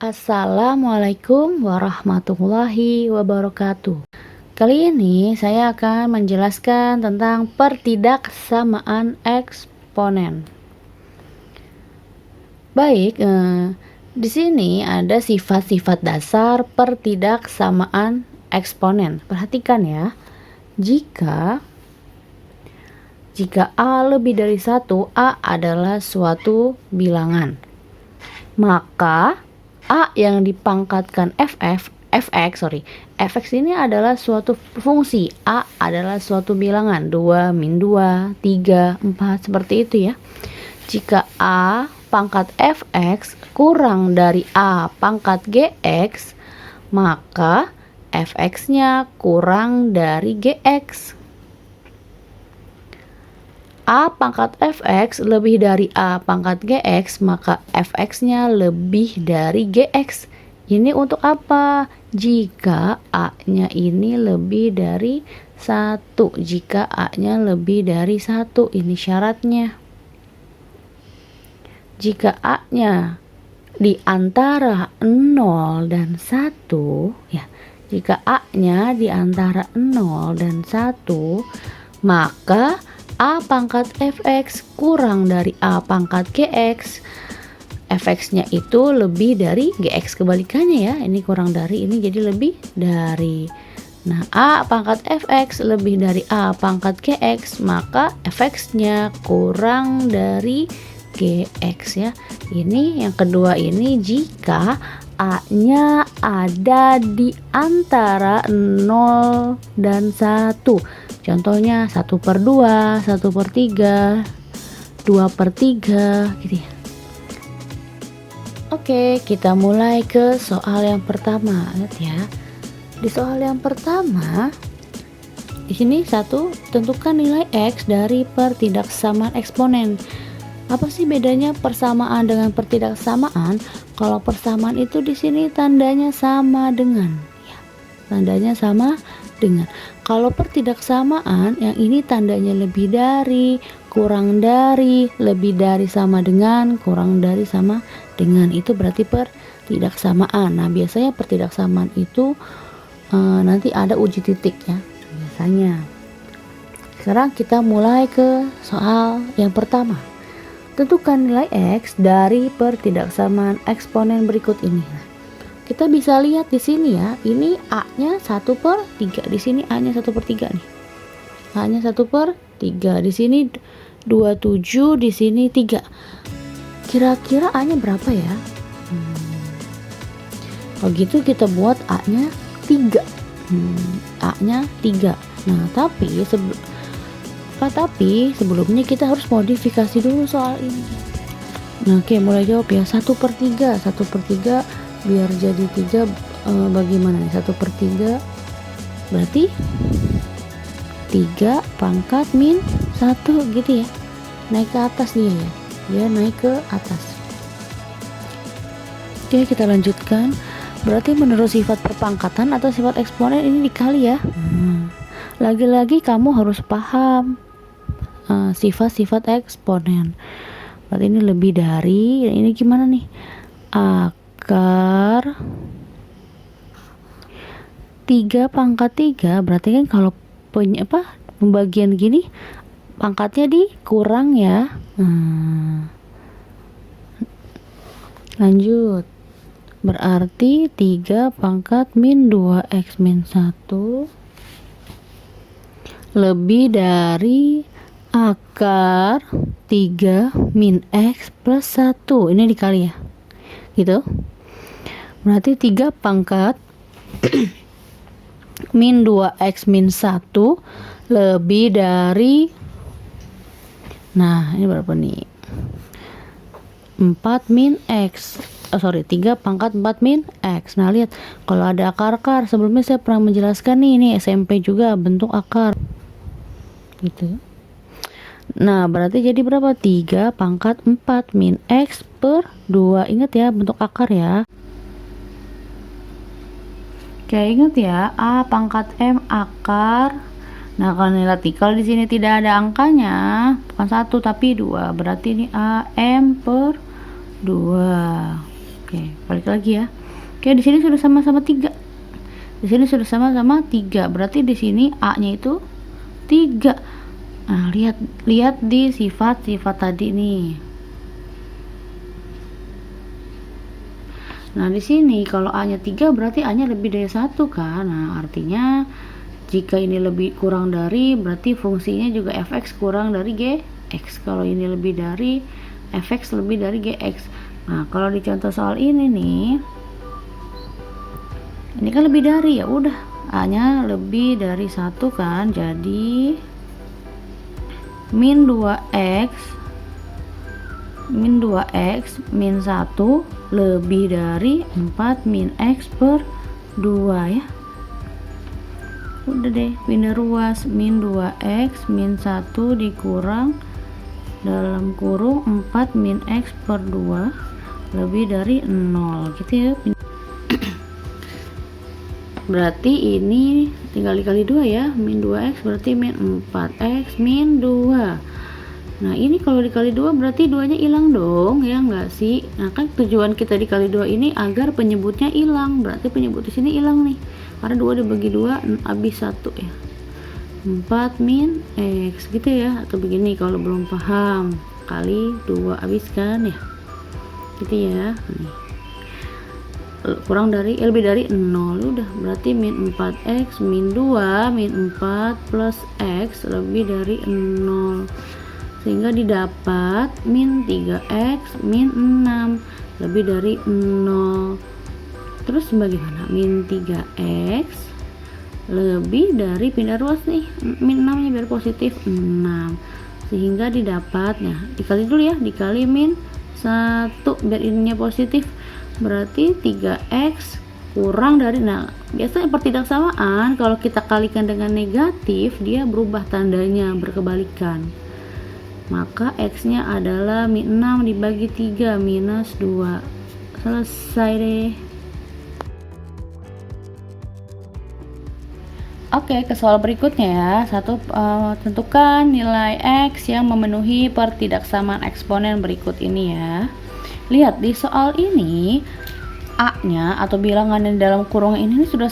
Assalamualaikum warahmatullahi wabarakatuh. Kali ini saya akan menjelaskan tentang pertidaksamaan eksponen. Baik, di sini ada sifat-sifat dasar pertidaksamaan eksponen. Perhatikan ya. Jika A lebih dari 1, A adalah suatu bilangan. Maka A yang dipangkatkan fx ini adalah suatu fungsi. A adalah suatu bilangan 2, min 2, 3, 4, seperti itu ya. Jika A pangkat fx kurang dari A pangkat gx, maka fx-nya kurang dari gx. A pangkat fx lebih dari A pangkat gx, maka fx-nya lebih dari gx. Ini untuk apa? Jika A-nya ini lebih dari 1. Jika A-nya lebih dari 1, ini syaratnya. Jika A-nya di antara 0 dan 1, ya. Jika A-nya di antara 0 dan 1, maka A pangkat fx kurang dari A pangkat gx, fx-nya itu lebih dari gx, kebalikannya ya, ini kurang dari, ini jadi lebih dari. Nah, A pangkat fx lebih dari A pangkat gx, maka fx-nya kurang dari gx ya. Ini yang kedua, ini jika A-nya ada di antara 0 dan 1. Contohnya 1/2, 1/3, 2/3 gitu ya. Oke, kita mulai ke soal yang pertama. Lihat ya. Di soal yang pertama, di sini tentukan nilai X dari pertidaksamaan eksponen. Apa sih bedanya persamaan dengan pertidaksamaan? Kalau persamaan itu di sini tandanya sama dengan, ya. Tandanya sama dengan. Kalau pertidaksamaan yang ini tandanya lebih dari, kurang dari, lebih dari, sama dengan, kurang dari, sama dengan, itu berarti pertidaksamaan. Nah, biasanya pertidaksamaan itu nanti ada uji titik ya, biasanya. Sekarang kita mulai ke soal yang pertama. Tentukan nilai X dari pertidaksamaan eksponen berikut ini. Kita bisa lihat di sini ya, ini A-nya 1/3, di sini A-nya 1/3 nih. A-nya 1/3, di sini 27, di sini 3. Kira-kira A-nya berapa ya? Kalau gitu kita buat A-nya 3. A-nya 3. Nah, tapi sebelumnya kita harus modifikasi dulu soal ini. Nah, oke, mulai jawab ya. 1/3, 1/3 biar jadi 3, bagaimana nih? 1/3 berarti 3 pangkat min 1 gitu ya, naik ke atas dia naik ke atas. Oke, kita lanjutkan. Berarti menurut sifat perpangkatan atau sifat eksponen ini dikali ya. Lagi-lagi kamu harus paham sifat-sifat eksponen. Berarti ini lebih dari, ini gimana nih? Akar 3 pangkat 3, berarti kan kalau pembagian gini pangkatnya dikurang ya. Lanjut, berarti 3 pangkat min 2x min 1 lebih dari akar 3 min x plus 1, ini dikali ya gitu. Berarti 3 pangkat min 2x min 1 lebih dari, nah ini berapa nih, 4 min x, 3 pangkat 4 min x. Nah, lihat kalau ada akar-akar, sebelumnya saya pernah menjelaskan nih, ini SMP juga bentuk akar gitu. Nah, berarti jadi berapa? 3 pangkat 4 min x per 2. Ingat ya, bentuk akar ya. Oke, ingat ya, A pangkat M akar. Nah, kalau nilai tikal di sini tidak ada angkanya, bukan 1 tapi 2. Berarti ini AM per 2. Oke, balik lagi ya. Oke, di sini sudah sama-sama 3. Di sini sudah sama-sama 3. Berarti di sini A-nya itu 3. Nah, lihat di sifat-sifat tadi nih. Nah, di sini kalau A-nya 3 berarti A-nya lebih dari 1 kan. Nah, artinya jika ini lebih kurang dari, berarti fungsinya juga fx kurang dari gx. Kalau ini lebih dari, fx lebih dari gx. Nah, kalau di contoh soal ini nih, ini kan lebih dari, ya udah A-nya lebih dari 1 kan. Jadi min 2x min 1 lebih dari 4 min x per 2 ya. Udah deh, pindah ruas, min 2x min 1 dikurang dalam kurung 4 min x per 2 lebih dari 0 gitu ya. Berarti ini tinggal dikali 2 ya, min 2x berarti min 4x min 2. Nah, ini kalau dikali 2 berarti 2-nya hilang dong, ya enggak sih? Nah, kan tujuan kita dikali 2 ini agar penyebutnya hilang. Berarti penyebut di sini hilang nih. Karena 2 dibagi 2 habis 1 ya. 4 min x gitu ya. Atau begini kalau belum paham. Kali 2 habis kan ya. Gitu ya. Nih. Kurang dari lebih dari 0. Udah, berarti min 4x min 2 min 4 plus x lebih dari 0. Sehingga didapat min 3x min 6 lebih dari 0. Terus bagaimana? Min 3x lebih dari, pindah ruas nih, min 6 nya biar positif 6. Sehingga didapatnya, dikali dulu ya, dikali min 1 biar ininya positif. Berarti 3x kurang dari, nah biasanya pertidaksamaan kalau kita kalikan dengan negatif dia berubah tandanya, berkebalikan. Maka x nya adalah min 6 dibagi 3 minus 2. Selesai deh. Oke, ke soal berikutnya ya. Tentukan nilai x yang memenuhi pertidaksamaan eksponen berikut ini ya. Lihat di soal ini A-nya atau bilangan yang dalam kurung ini sudah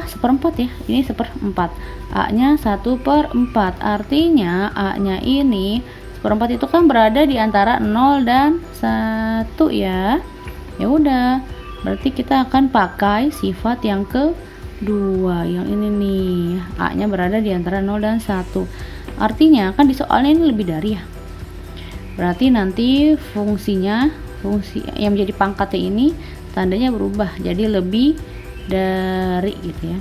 seperempat ya. Ini seperempat. A-nya 1/4. Artinya A-nya ini seperempat itu kan berada di antara 0 dan 1 ya. Ya udah. Berarti kita akan pakai sifat yang kedua, yang ini nih. A-nya berada di antara 0 dan 1. Artinya kan di soalnya ini lebih dari ya. Berarti nanti fungsi yang menjadi pangkatnya ini tandanya berubah jadi lebih dari gitu ya.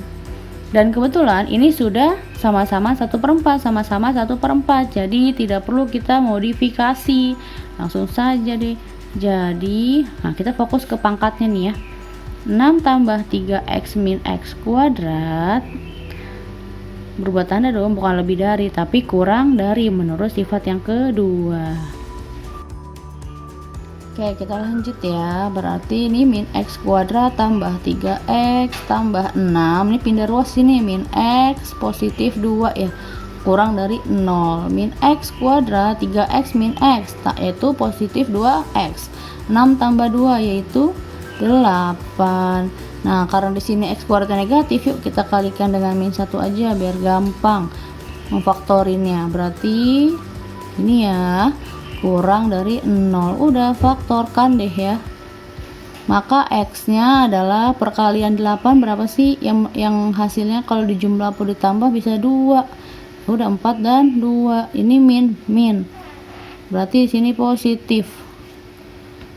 Dan kebetulan ini sudah sama-sama 1/4, sama-sama 1/4, jadi tidak perlu kita modifikasi, langsung saja deh. Jadi nah kita fokus ke pangkatnya nih ya. 6 tambah 3x min x kuadrat berubah tanda dong, bukan lebih dari tapi kurang dari menurut sifat yang kedua. Oke, kita lanjut ya. Berarti ini min x kuadrat tambah 3x tambah 6. Ini pindah ruas sini, min x positif 2 ya. Kurang dari 0. Min x kuadrat 3x min x yaitu positif 2x. 6 tambah 2 yaitu 8. Nah, karena di sini x kuadratnya negatif, yuk kita kalikan dengan min 1 aja biar gampang memfaktorinnya. Berarti ini ya, kurang dari 0. Udah, faktorkan deh ya. Maka x nya adalah perkalian 8 berapa sih? Yang hasilnya kalau dijumlah atau ditambah bisa 2. Udah 4 dan 2. Ini min. Berarti di sini positif.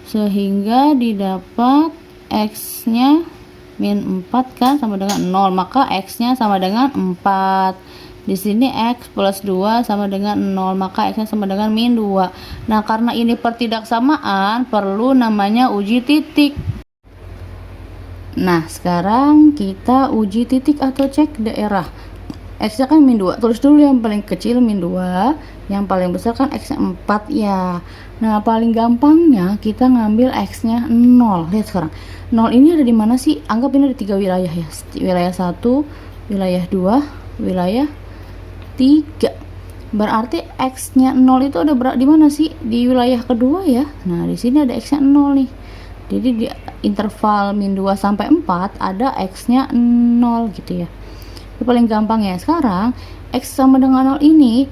Sehingga didapat x nya min 4 kan sama dengan 0. Maka x nya sama dengan 4. Di sini x plus 2 sama dengan 0, maka x nya sama dengan min 2. Nah, karena ini pertidaksamaan, perlu namanya uji titik. Nah, sekarang kita uji titik atau cek daerah. X nya kan min 2, tulis dulu yang paling kecil min 2, yang paling besar kan x nya 4 ya. Nah, paling gampangnya kita ngambil x nya 0. Lihat sekarang, 0 ini ada di mana sih? Anggap ini ada 3 wilayah ya. Wilayah 1, wilayah 2, wilayah 3. Berarti x-nya 0 itu ada di mana sih? Di wilayah kedua ya. Nah, di sini ada x-nya 0 nih. Jadi di interval min 2 sampai 4 ada x-nya 0 gitu ya. Itu paling gampang ya. Sekarang x sama dengan 0 ini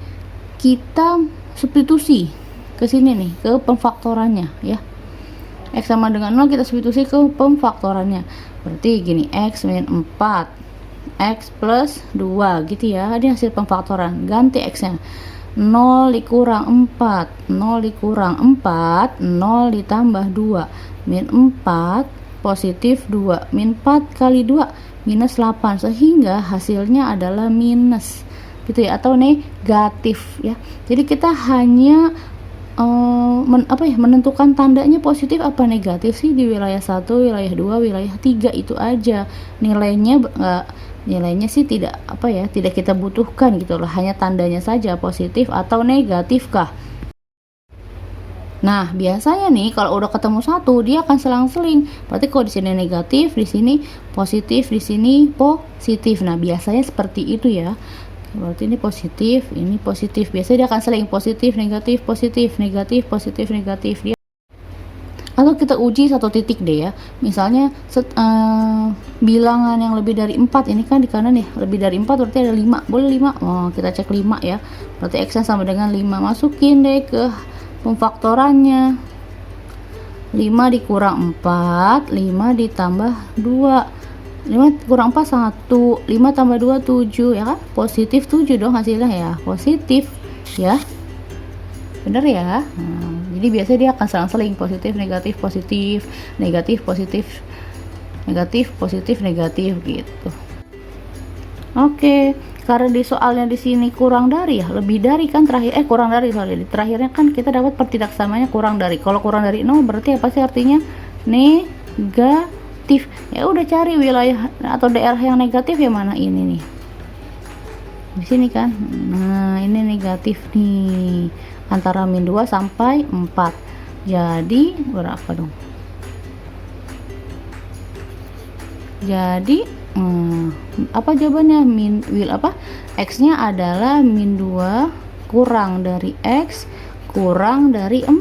kita substitusi ke sini nih, ke pemfaktorannya ya. X sama dengan 0 kita substitusi ke pemfaktorannya. Berarti gini, x min 4, x plus 2 gitu ya. Ini hasil pemfaktoran. Ganti x-nya. 0 dikurang 4, 0 dikurang 4, 0 ditambah 2, min 4 positif 2, min 4 kali 2 minus 8, sehingga hasilnya adalah minus gitu ya, atau negatif ya. Jadi kita hanya menentukan tandanya positif apa negatif sih di wilayah 1, wilayah 2, wilayah 3 itu aja. Nilainya sih tidak tidak kita butuhkan gitu loh, hanya tandanya saja positif atau negatif kah. Nah, biasanya nih kalau udah ketemu satu, dia akan selang-seling. Berarti kalau di sini negatif, di sini positif, di sini positif. Nah, biasanya seperti itu ya. Berarti ini positif, ini positif. Biasanya dia akan seling positif, negatif, positif, negatif, positif, negatif. Dia atau kita uji satu titik deh ya. Misalnya bilangan yang lebih dari 4 ini kan di kanan ya, lebih dari 4 berarti ada 5. Boleh 5. Oh, kita cek 5 ya. Berarti x-nya sama dengan 5. Masukin deh ke pemfaktorannya. 5 dikurang 4, 5 ditambah 2. 5 kurang 4 1, 5 tambah 2 7 ya kan? Positif 7 dong hasilnya ya. Positif ya. Bener ya. Nah, jadi biasanya dia akan selang-seling positif negatif positif, negatif positif, negatif positif negatif gitu. Oke, karena di soalnya di sini kurang dari ya, lebih dari kan terakhir kurang dari, sorry, terakhirnya kan kita dapat pertidaksamanya kurang dari. Kalau kurang dari 0 berarti apa sih artinya? Negatif. Ya udah cari wilayah atau daerah yang negatif yang mana ini nih. Di sini kan. Nah, ini negatif nih. Antara min 2 sampai 4. Jadi berapa dong? Jadi apa jawabannya? X-nya adalah min 2 kurang dari X kurang dari 4.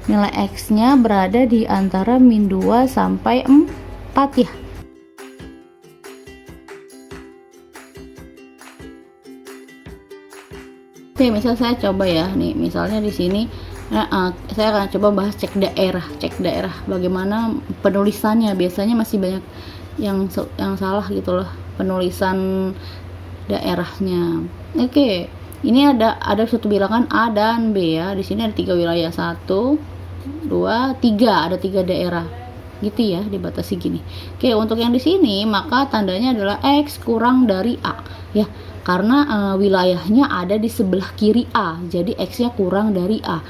Nilai X-nya berada di antara min 2 sampai 4 ya. Oke, misal saya coba ya nih, misalnya di sini saya akan coba bahas cek daerah bagaimana penulisannya. Biasanya masih banyak yang salah gitu loh penulisan daerahnya. Oke, ini ada satu bilangan A dan B ya. Di sini ada 3 wilayah, 1 2 3, ada 3 daerah gitu ya, dibatasi gini. Oke, untuk yang di sini maka tandanya adalah X kurang dari A ya, karena wilayahnya ada di sebelah kiri A, jadi X-nya kurang dari A.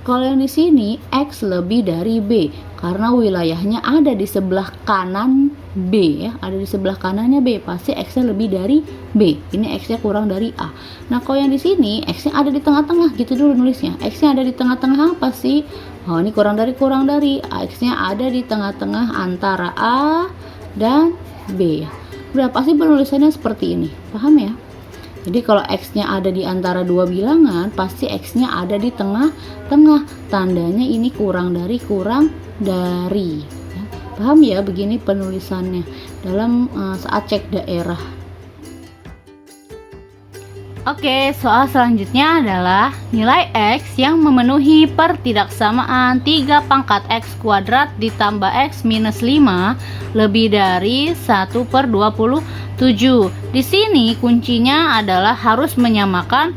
Kalau yang di sini X lebih dari B, karena wilayahnya ada di sebelah kanan B ya, ada di sebelah kanannya B, pasti X-nya lebih dari B. Ini X-nya kurang dari A. Nah, kalau yang di sini X-nya ada di tengah-tengah, gitu dulu nulisnya. X-nya ada di tengah-tengah apa sih? Oh, ini kurang dari. X-nya ada di tengah-tengah antara A dan B ya. Udah pasti penulisannya seperti ini. Paham ya? Jadi kalau X-nya ada di antara 2 bilangan, pasti X-nya ada di tengah-tengah. Tandanya ini kurang dari. Ya. Paham ya begini penulisannya dalam saat cek daerah. Oke, soal selanjutnya adalah nilai X yang memenuhi pertidaksamaan 3 pangkat X kuadrat ditambah X minus 5 lebih dari 1/27. Di sini kuncinya adalah harus menyamakan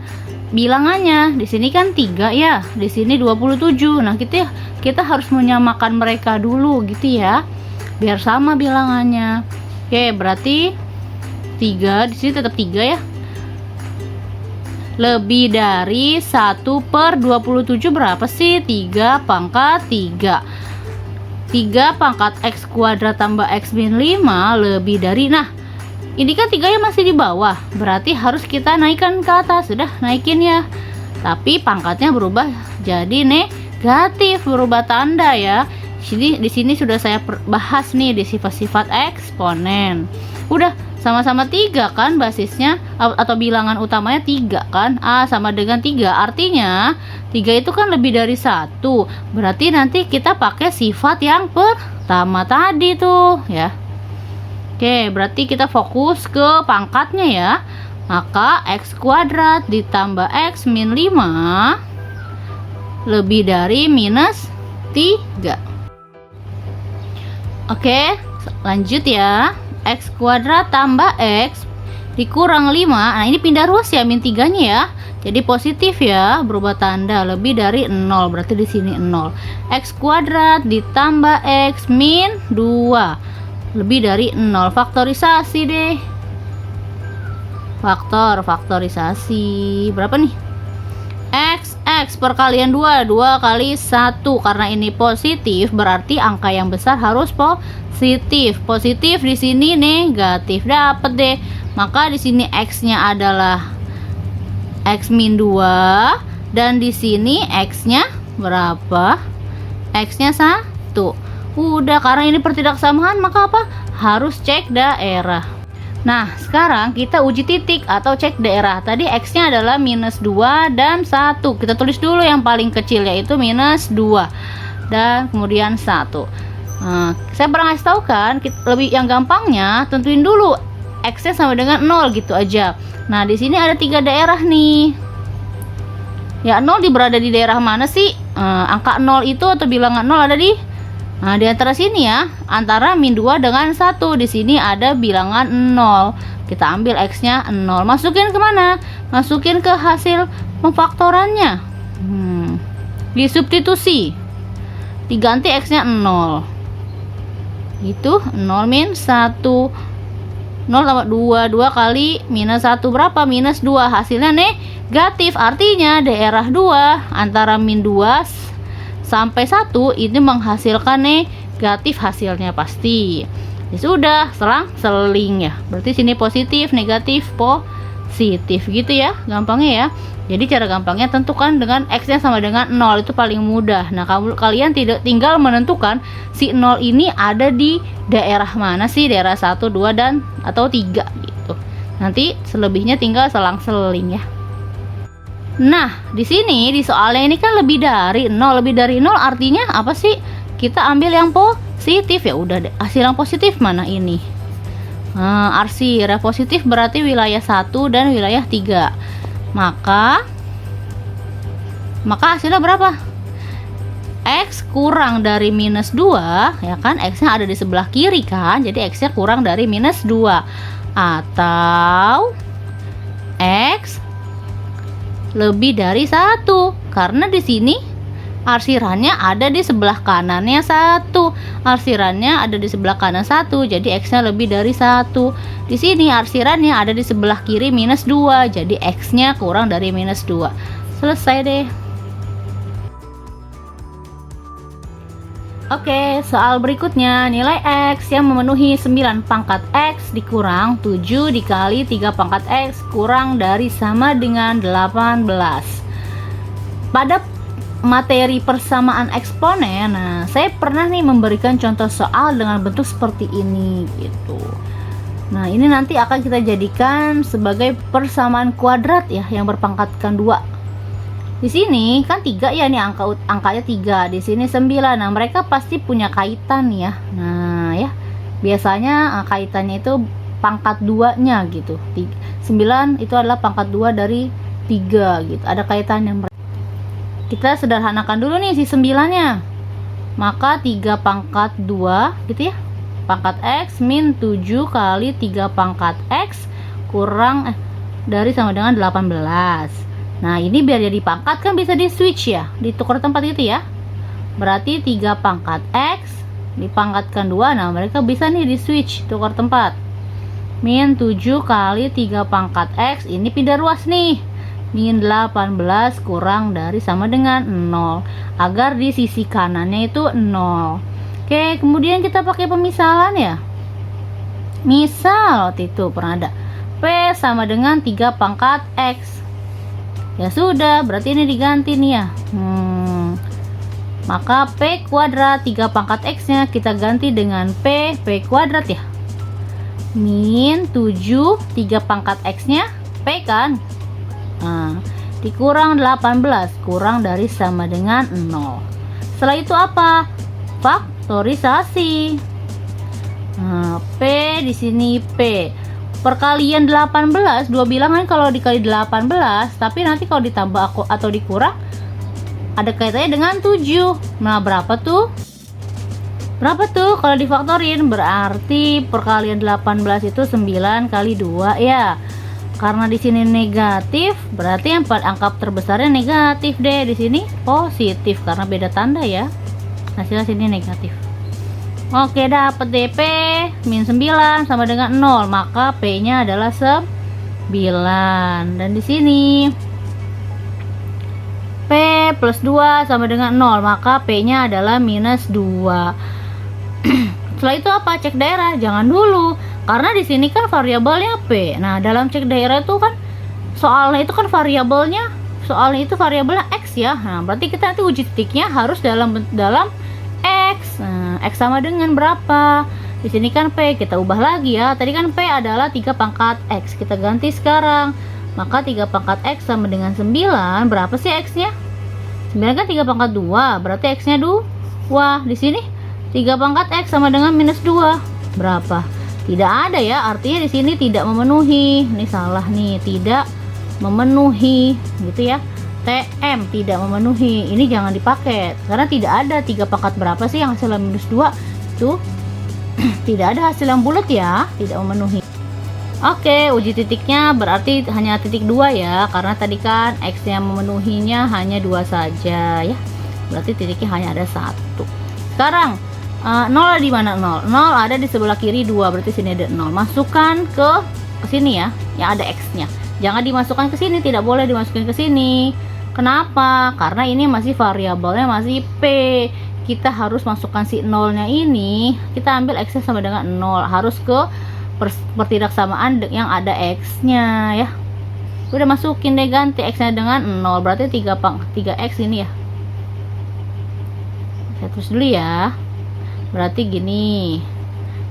bilangannya. Di sini kan 3 ya, di sini 27. Nah, kita harus menyamakan mereka dulu gitu ya, biar sama bilangannya. Oke, berarti 3 di sini tetap 3 ya. Lebih dari 1/27 berapa sih? 3 pangkat 3. 3 pangkat X kuadrat tambah X min 5 lebih dari, nah ini kan 3 nya masih di bawah, berarti harus kita naikkan ke atas. Sudah naikin ya, tapi pangkatnya berubah jadi negatif, berubah tanda ya. Jadi di sini sudah saya bahas nih di sifat-sifat eksponen. Udah sama-sama 3 kan basisnya, atau bilangan utamanya 3 kan. A sama dengan 3, artinya 3 itu kan lebih dari 1. Berarti nanti kita pakai sifat yang pertama tadi tuh ya. Oke, berarti kita fokus ke pangkatnya ya. Maka x kuadrat ditambah x min 5 lebih dari minus 3. Oke, lanjut ya. X kuadrat tambah X dikurang 5. Nah ini pindah ruas ya, min 3 nya ya. Jadi positif ya, berubah tanda, lebih dari 0. Berarti di sini 0. X kuadrat ditambah X min 2 lebih dari 0. Faktorisasi deh. Faktorisasi. Berapa nih? X perkalian 2 kali 1. Karena ini positif, berarti angka yang besar harus positif. Positif di sini negatif, dapat deh. Maka di sini x-nya adalah x min 2 dan di sini x-nya berapa? X-nya 1. Udah, karena ini pertidaksamaan maka apa? Harus cek daerah. Nah, sekarang kita uji titik atau cek daerah. Tadi x-nya adalah minus 2 dan 1. Kita tulis dulu yang paling kecil, yaitu minus 2 dan kemudian 1. Nah, saya pernah ngasih tahu kan, lebih yang gampangnya tentuin dulu x-nya sama dengan 0 gitu aja. Nah, di sini ada 3 daerah nih. Ya, 0 berada di daerah mana sih? Angka 0 itu atau bilangan 0 ada di antara sini ya, antara min 2 dengan 1. Di sini ada bilangan 0. Kita ambil x-nya 0. Masukin kemana? Masukin ke hasil pemfaktorannya. Disubstitusi. Diganti x-nya 0. Itu 0 min 1. 0 tambah 2 kali minus 1 berapa? Minus 2. Hasilnya negatif. Artinya daerah 2 antara min 2 sampai 1 ini menghasilkan negatif hasilnya pasti. Ya sudah, selang-seling ya. Berarti sini positif, negatif, positif gitu ya, gampangnya ya. Jadi cara gampangnya tentukan dengan x-nya sama dengan 0, itu paling mudah. Nah, kalian tinggal menentukan si 0 ini ada di daerah mana sih? Daerah 1, 2 dan atau 3 gitu. Nanti selebihnya tinggal selang-seling ya. Nah, di sini di soalnya ini kan lebih dari 0. Lebih dari 0 artinya apa sih? Kita ambil yang positif ya. Udah, hasil yang positif mana ini? Arsir positif berarti wilayah 1 dan wilayah 3. Maka hasilnya berapa? X kurang dari minus 2 ya kan, X-nya ada di sebelah kiri kan, jadi X-nya kurang dari minus 2. Atau X lebih dari 1, karena di sini arsirannya ada di sebelah kanannya 1. Arsirannya ada di sebelah kanan 1, jadi x-nya lebih dari 1. Di sini arsirannya ada di sebelah kiri minus 2, jadi x-nya kurang dari minus 2. Selesai deh. Oke, soal berikutnya, nilai x yang memenuhi 9 pangkat x dikurang 7 dikali 3 pangkat x kurang dari sama dengan 18. Pada materi persamaan eksponen, nah saya pernah nih memberikan contoh soal dengan bentuk seperti ini gitu. Nah, ini nanti akan kita jadikan sebagai persamaan kuadrat ya, yang berpangkatkan 2. Di sini kan 3 ya, nih angkanya 3, di sini 9. Nah, mereka pasti punya kaitan ya. Nah, ya. Biasanya kaitannya itu pangkat 2-nya gitu. 9 itu adalah pangkat 2 dari 3 gitu. Ada kaitannya. Kita sederhanakan dulu nih si 9-nya. Maka 3 pangkat 2 gitu ya. Pangkat x min 7 kali 3 pangkat x kurang dari sama dengan 18. Nah, ini biar jadi pangkat kan bisa di switch ya, ditukar tempat gitu ya. Berarti 3 pangkat x dipangkatkan 2. Nah, mereka bisa nih di switch, tukar tempat. Min 7 kali 3 pangkat x, ini pindah ruas nih. Min 18 kurang dari sama dengan 0, agar di sisi kanannya itu 0. Oke, kemudian kita pakai pemisalan ya. Misal waktu itu pernah ada P sama dengan 3 pangkat x. Ya sudah, berarti ini diganti nih ya. Maka P kuadrat 3 pangkat x nya kita ganti dengan P kuadrat ya. min 7, 3 pangkat X-nya P kan. Nah, dikurang 18 kurang dari sama dengan 0. Setelah itu apa? Faktorisasi. Nah, P di sini P. Perkalian 18, dua bilangan kalau dikali 18, tapi nanti kalau ditambah atau dikurang ada kaitannya dengan 7. Nah, berapa tuh? Berapa tuh kalau difaktorin? Berarti perkalian 18 itu 9 kali 2 ya. Karena di sini negatif, berarti yang angka terbesarnya negatif deh. Di sini positif karena beda tanda ya. Hasilnya sini negatif. Oke, dapat DP min 9 sama dengan 0, maka P-nya adalah 9. Dan di sini P plus 2 sama dengan 0, maka P-nya adalah minus 2. Setelah itu apa? Cek daerah. Jangan dulu, karena di sini kan variabelnya P. Nah, dalam cek daerah itu kan soalnya itu kan variabelnya X ya. Nah, berarti kita nanti uji titiknya harus dalam X. Nah, X sama dengan berapa? Di sini kan P, kita ubah lagi ya. Tadi kan P adalah 3 pangkat X. Kita ganti sekarang. Maka 3 pangkat X sama dengan 9. Berapa sih X-nya? 9 kan 3 pangkat 2. Berarti X-nya 2. Di sini 3 pangkat X sama dengan minus 2. Berapa? Tidak ada ya. Artinya di sini tidak memenuhi. Ini salah nih. Tidak memenuhi. Gitu ya. TM tidak memenuhi, ini jangan dipakai karena tidak ada 3 pangkat berapa sih yang hasilnya minus 2 tuh. Tidak ada hasil yang bulat ya, tidak memenuhi. Oke, uji titiknya berarti hanya titik 2 ya, karena tadi kan X yang memenuhinya hanya 2 saja ya, berarti titiknya hanya ada 1. Sekarang 0 di mana? 0 ada di sebelah kiri 2, berarti sini ada 0. Masukkan ke sini ya, yang ada X nya. Jangan dimasukkan ke sini, tidak boleh dimasukin ke sini. Kenapa? Karena ini masih variabelnya masih P. Kita harus masukkan si 0-nya ini. Kita ambil X-nya sama dengan 0. Harus ke pertidaksamaan yang ada X-nya ya. Udah masukin deh, ganti X-nya dengan 0. Berarti 3X ini ya. Saya terus dulu ya. Berarti gini.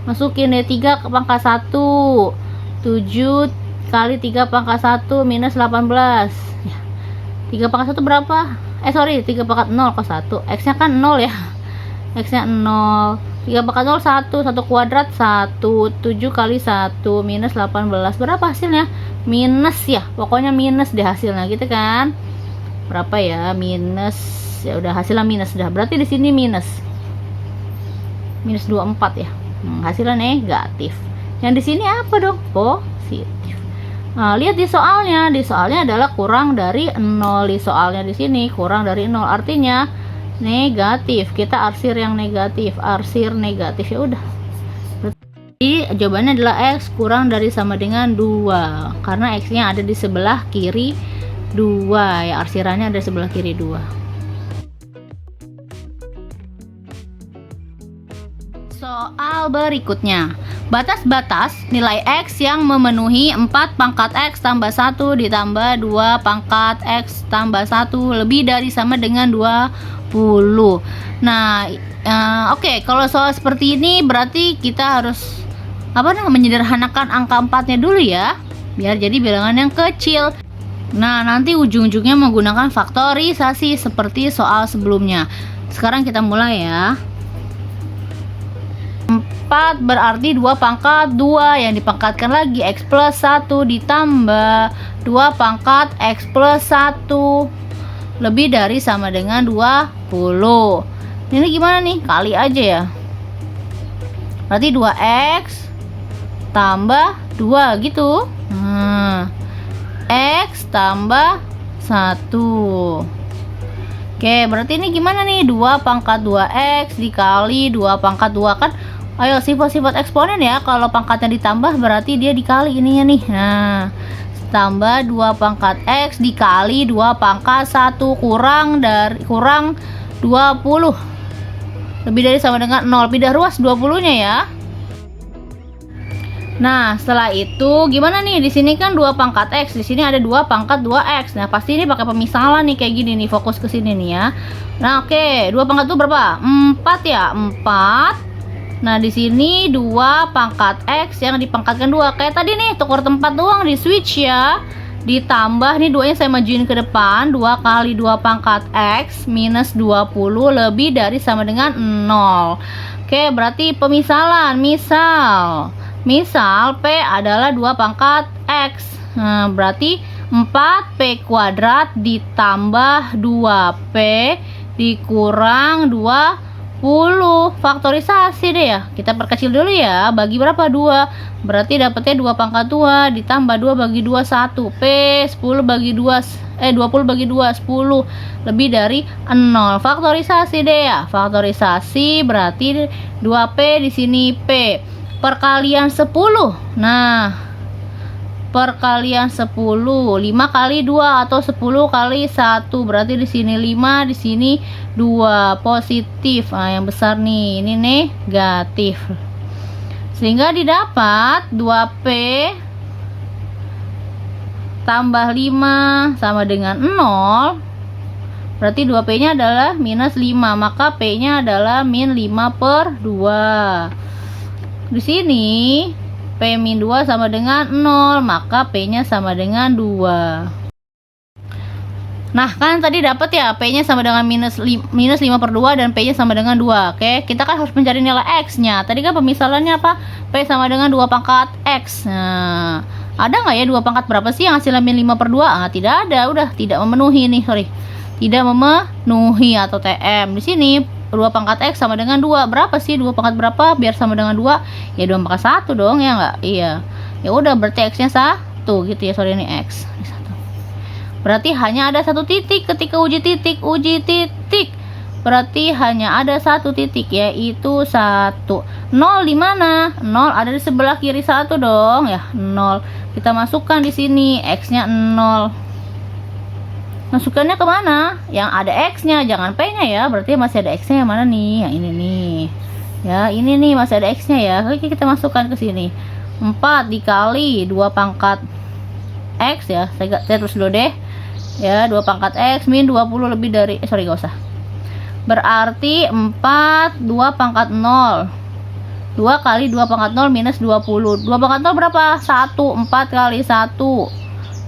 Masukin deh 3 ke pangkat 1. 7 kali 3 pangkat 1 minus 18 ya. 3 pangkat 1 berapa? 3 pangkat 0 ke 1. X nya kan 0 ya. X nya 0. 3 pangkat 0 1 kuadrat 1. 7 kali 1 minus 18. Berapa hasilnya? Minus ya. Pokoknya minus deh hasilnya gitu kan. Berapa ya? Minus. Ya udah hasilnya minus dah. Berarti di sini minus 24 ya. Hasilnya negatif. Yang di sini apa dong? Positif. Nah, lihat di soalnya. Di soalnya adalah kurang dari 0. Di soalnya di sini kurang dari 0. Artinya negatif. Kita arsir yang negatif. Arsir negatif ya udah. Jadi jawabannya adalah X kurang dari sama dengan 2. Karena X-nya ada di sebelah kiri 2 ya. Arsirannya ada di sebelah kiri 2. Soal berikutnya. Batas-batas nilai X yang memenuhi 4 pangkat X tambah 1 ditambah 2 pangkat X tambah 1 lebih dari sama dengan 20. Nah, oke, kalau soal seperti ini berarti kita harus menyederhanakan angka 4-nya dulu ya, biar jadi bilangan yang kecil. Nah, nanti ujung-ujungnya menggunakan faktorisasi seperti soal sebelumnya. Sekarang kita mulai ya. 4 berarti 2 pangkat 2 yang dipangkatkan lagi X plus 1 ditambah 2 pangkat X plus 1 lebih dari sama dengan 20. Ini gimana nih? Kali aja ya. Berarti 2X tambah 2 gitu. X tambah 1. Oke, berarti ini gimana nih? 2 pangkat 2X dikali 2 pangkat 2 kan. Ayo sifat-sifat eksponen ya. Kalau pangkatnya ditambah berarti dia dikali ininya nih. Nah, tambah 2 pangkat X dikali 2 pangkat 1 kurang 20. Lebih dari sama dengan 0. Pindah ruas 20-nya ya. Nah, setelah itu gimana nih? Di sini kan 2 pangkat X, di sini ada 2 pangkat 2X. Nah, pasti ini pakai pemisahan nih kayak gini nih, fokus ke sini nih ya. Nah, oke. 2 pangkat itu berapa? 4 ya. 4 Nah, di sini 2 pangkat X yang dipangkatkan 2. Kayak tadi nih, tukar tempat doang di switch ya. Ditambah nih 2-nya saya majuin ke depan. 2 kali 2 pangkat X minus 20 lebih dari sama dengan 0. Oke, berarti pemisalan. Misal P adalah 2 pangkat X. Nah, berarti 4P kuadrat ditambah 2P dikurang 20. Faktorisasi deh ya. Kita perkecil dulu ya. Bagi berapa? 2. Berarti dapetnya 2 pangkat 2 ditambah 2 bagi 2 1. P 10 bagi 2 20 bagi 2 10 lebih dari 0. Faktorisasi deh ya. Faktorisasi berarti 2P di sini P. Perkalian 10. Nah, perkalian 10, 5 kali 2 atau 10 kali 1, berarti di sini 5, di sini 2 positif. Nah, yang besar nih, ini negatif. Sehingga didapat 2P tambah 5 sama dengan 0. Berarti 2P-nya adalah minus 5, maka P-nya adalah min 5/2. Di sini P min 2 sama dengan 0, maka P-nya sama dengan 2. Nah, kan tadi dapat ya P-nya sama dengan minus 5/2 dan P-nya sama dengan 2. Oke, kita kan harus mencari nilai X-nya. Tadi kan pemisalannya apa? P sama dengan 2 pangkat X. Nah, ada nggak ya 2 pangkat berapa sih yang hasilnya min 5/2? Ah, tidak ada, udah tidak memenuhi nih, sorry. Tidak memenuhi atau TM. Di sini 2 pangkat X sama dengan 2. Berapa sih 2 pangkat berapa biar sama dengan 2? Ya 2 pangkat 1 dong, ya enggak? Iya. Ya udah, berarti X-nya 1 gitu ya. Sorry, ini X. Ini 1. Berarti hanya ada 1 titik ketika uji titik. Berarti hanya ada 1 titik, yaitu 1. 0 di mana? 0 ada di sebelah kiri 1 dong, ya. 0. Kita masukkan di sini X-nya 0. Masukannya kemana? Yang ada X-nya, jangan P-nya ya. Berarti masih ada X-nya yang mana nih? Yang ini nih. Ya, ini nih masih ada X-nya ya. Oke, kita masukkan ke sini. 4 dikali 2 pangkat X ya. Saya terus dulu deh. Ya, 2 pangkat X min 20 lebih dari sorry, gak usah. Berarti 4 2 pangkat 0. 2 kali 2 pangkat 0 minus 20. 2 pangkat 0 berapa? 1. 4 kali 1.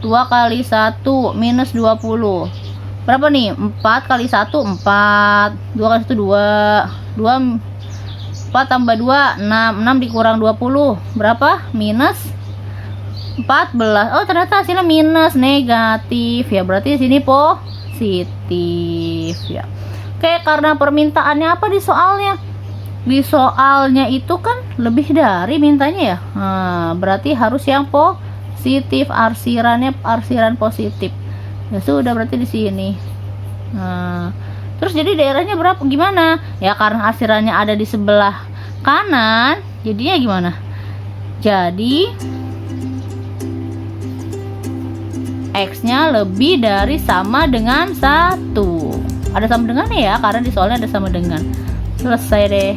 2 kali 1 minus 20. Berapa nih? 4 kali 1 4. 2 kali 1 2. 4 tambah 2 6. 6 dikurang 20 berapa? Minus 14. Oh, ternyata hasilnya minus, negatif ya. Berarti di sini positif ya. Oke, karena permintaannya apa di soalnya? Di soalnya itu kan lebih dari mintanya ya. Nah, berarti harus yang positif, arsiran positif. Ya sudah, berarti di sini. Nah, terus jadi daerahnya berapa? Gimana? Ya karena arsirannya ada di sebelah kanan, jadinya gimana? Jadi X-nya lebih dari sama dengan 1. Ada sama dengannya ya, karena di soalnya ada sama dengan. Selesai deh.